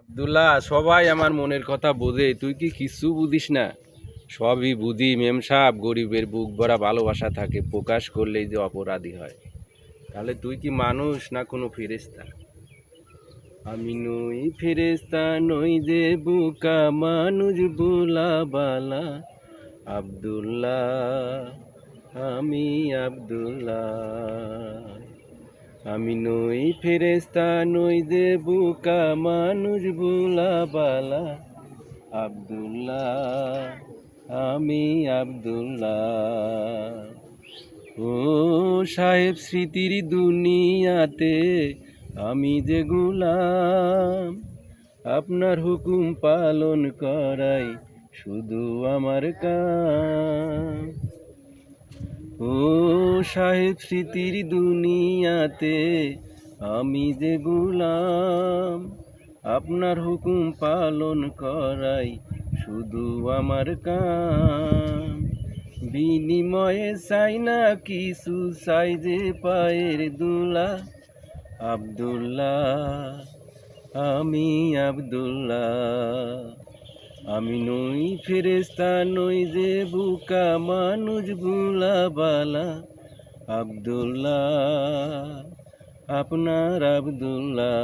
আব্দুল্লাহ, সবাই আমার মনের কথা বোঝে, তুই কি কিচ্ছু বুঝিস না? সবই বুঝি মেম সাহেব, গরিবের বুক ভরা ভালোবাসা থাকে, প্রকাশ করলেই যে অপরাধী হয়। তাহলে তুই কি মানুষ না কোনো ফেরেশতা? আমি নই ফেরেশতা, নই যে বুকা মানুষ বুলা বালা। আব্দুল্লাহ, আমি আব্দুল্লাহ। আমি নই ফেরেশতা, নই যে বুকা মানুষ বুলা বালা। আব্দুল্লাহ, আমি আব্দুল্লাহ। ও সাহেব, স্মৃতির দুনিয়াতে আমি যে গোলাম, আপনার হুকুম পালন করাই শুধু আমার কাম। ও সাহেব, স্মৃতির দুনিয়াতে আমি যে গোলাম, আপনার হুকুম পালন করাই শুধু আমার কাম। বিনিময়ে চাই না কিছু, চাই যে পায়ের দুলা। আব্দুল্লাহ, আমি আব্দুল্লাহ। আমি নই ফেরেশতা, নই যে বুকা মানুষ বুলা বালা। আব্দুল্লাহ, আপনার আব্দুল্লাহ।